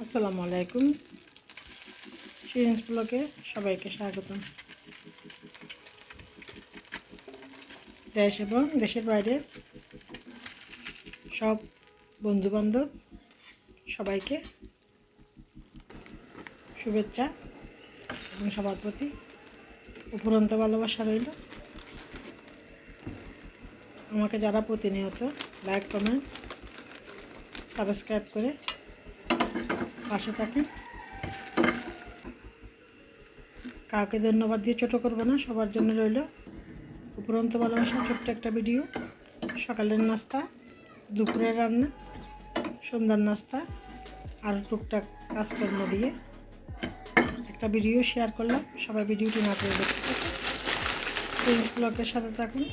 আসসালামু আলাইকুম। শিরিনস ব্লগে সবাইকে স্বাগতম। দেশ এবং দেশের বাইরের সব বন্ধুবান্ধব সবাইকে শুভেচ্ছা এবং সবার প্রতি উপরন্ত ভালোবাসা রইল। আমাকে যারা প্রতিনিয়ত লাইক, কমেন্ট, সাবস্ক্রাইব করে পাশে থাকেন, কাউকে ধন্যবাদ দিয়ে ছোটো করবো না, সবার জন্য রইল উপরন্ত ভালোবাসা। ছোট্ট একটা ভিডিও, সকালের নাস্তা, দুপুরের রান্না, সন্ধ্যার নাস্তা আর টুকটাক কাজকর্ম দিয়ে একটা ভিডিও শেয়ার করলাম। সবাই ভিডিওটি না করে দেখতে থাকুন, ফ্রেন্ডস ব্লগের সাথে থাকুন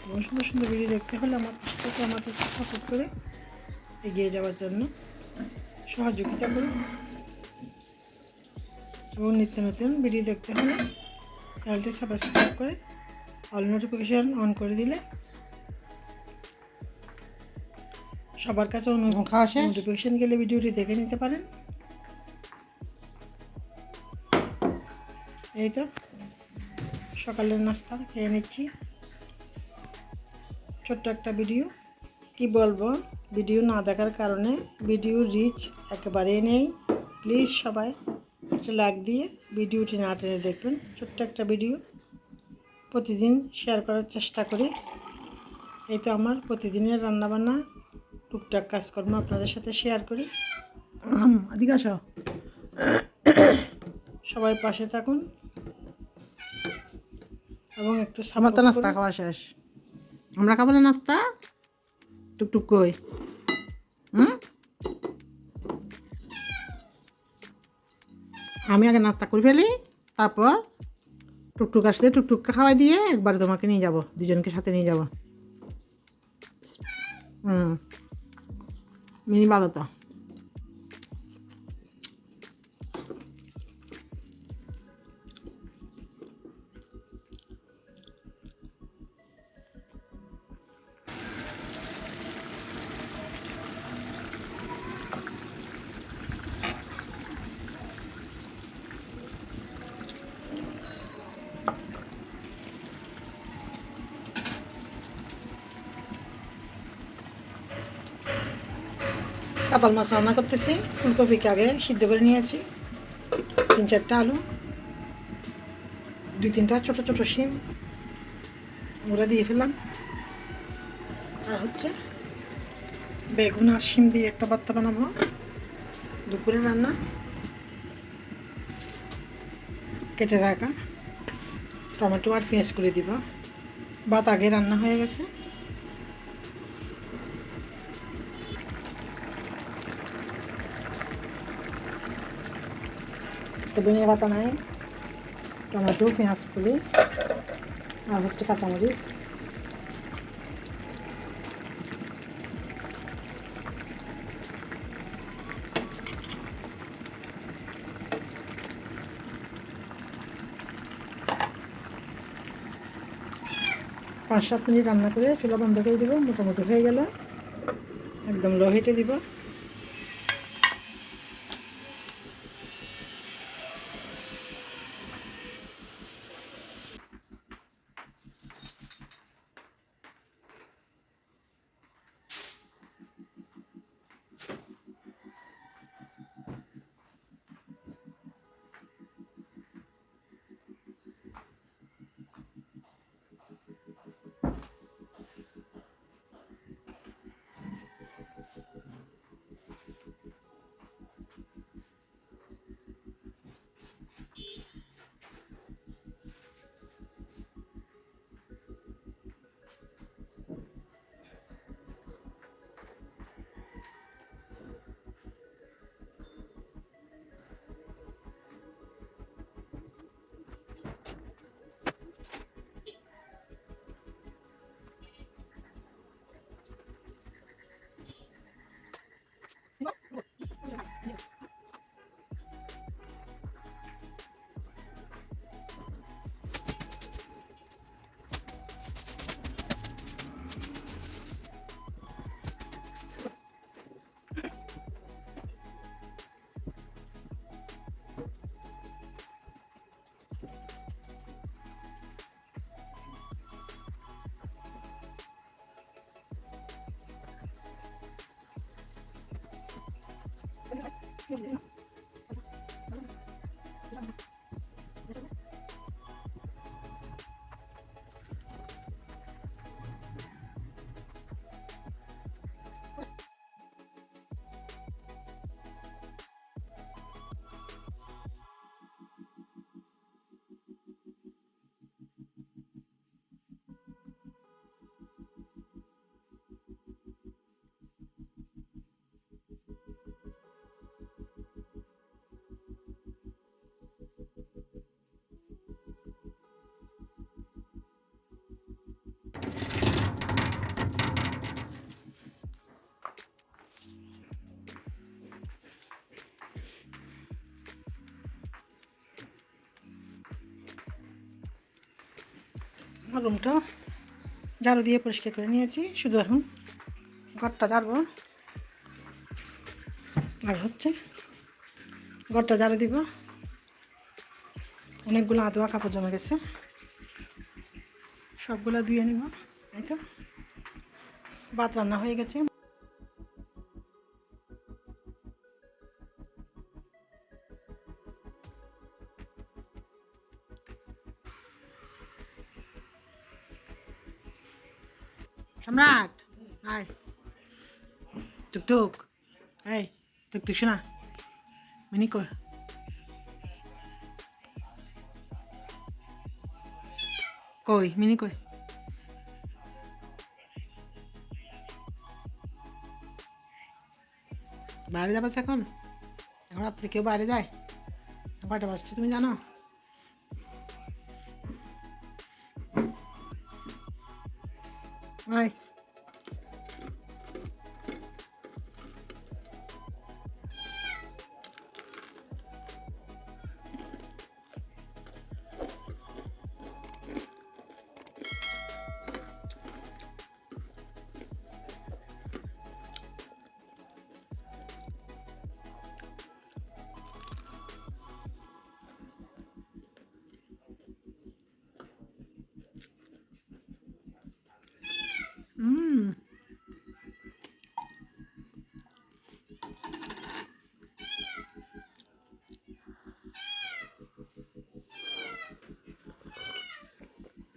এবং সুন্দর সুন্দর ভিডিও দেখতে হলে আমার পাশ থেকে আমাদের সাপোর্ট করে এগিয়ে যাওয়ার জন্য সহযোগিতা করুন এবং নিত্য নতুন ভিডিও দেখতে হলে চ্যানেলটি সাবস্ক্রাইব করে অল নোটিফিকেশান অন করে দিলে সবার কাছে নোটিফিকেশান গেলে ভিডিওটি দেখে নিতে পারেন। এই তো সকালের নাস্তা খেয়ে নিচ্ছি। ছোট্ট একটা ভিডিও, কি বলবো, ভিডিও না দেখার কারণে ভিডিওর রিচ একেবারেই নেই। প্লিজ সবাই একটা লাইক দিয়ে ভিডিওটি না টেনে দেখবেন। ছোট্ট একটা ভিডিও প্রতিদিন শেয়ার করার চেষ্টা করি। এই তো আমার প্রতিদিনের রান্নাবান্না, টুকটাক কাজকর্ম আপনাদের সাথে শেয়ার করি। এদিকে আসো, সবাই পাশে থাকুন এবং একটু আমার তো নাস্তা খাওয়া শেষ, আমরা খাবো না নাস্তা টুকটুক কই। আমি আগে নাস্তা করে ফেলি, তারপর টুকটুক আসলে টুকটুককে খাওয়াই দিয়ে একবার তোমাকে নিয়ে যাব, দুজনকে সাথে নিয়ে যাব। মিনি ভালো তো। কাতল মাছ রান্না করতেছি। ফুলকপিকে আগে সিদ্ধ করে নিয়েছি, 3-4টা আলু, 2-3টা ছোটো ছোটো শিম ওরা দিয়ে ফেললাম। আর হচ্ছে বেগুন আর শিম দিয়ে একটা ভর্তা বানাবো। দুপুরে রান্না কেটে রাখা টমেটো আর পেঁয়াজ করে দিব। ভাত আগে রান্না হয়ে গেছে। ধনিয়া পাতা নাই, টমেটো, পেঁয়াজ কুলি আর হচ্ছে কাঁচামরিচ। পাঁচ 7 মিনিট রান্না করে চুলা বন্ধ করে দিব। মোটামুটি হয়ে গেল, একদম লো হিটে দিব। আমার রুমটা ঝাড়ু দিয়ে পরিষ্কার করে নিয়েছি, শুধু এখন ঘরটা ঝাড়বো। আর হচ্ছে ঘরটা ঝাড়ু দিব। অনেকগুলো আধোয়া কাপড় জমে গেছে, সবগুলো ধুয়ে নিব। এই তো ভাত রান্না হয়ে গেছে। সম্রাট আয়, টুকটুক, এই টুকটুক শোনা, মিনি কই? কই মিনি কই? বাইরে যাবে এখন? এখন রাত্রে কেউ বাইরে যায়? কয়টা বাজছে তুমি জানো? আয়,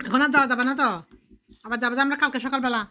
এখন আর যাওয়া যাবে না তো? আবার যাবে যে আমরা কালকে সকালবেলা।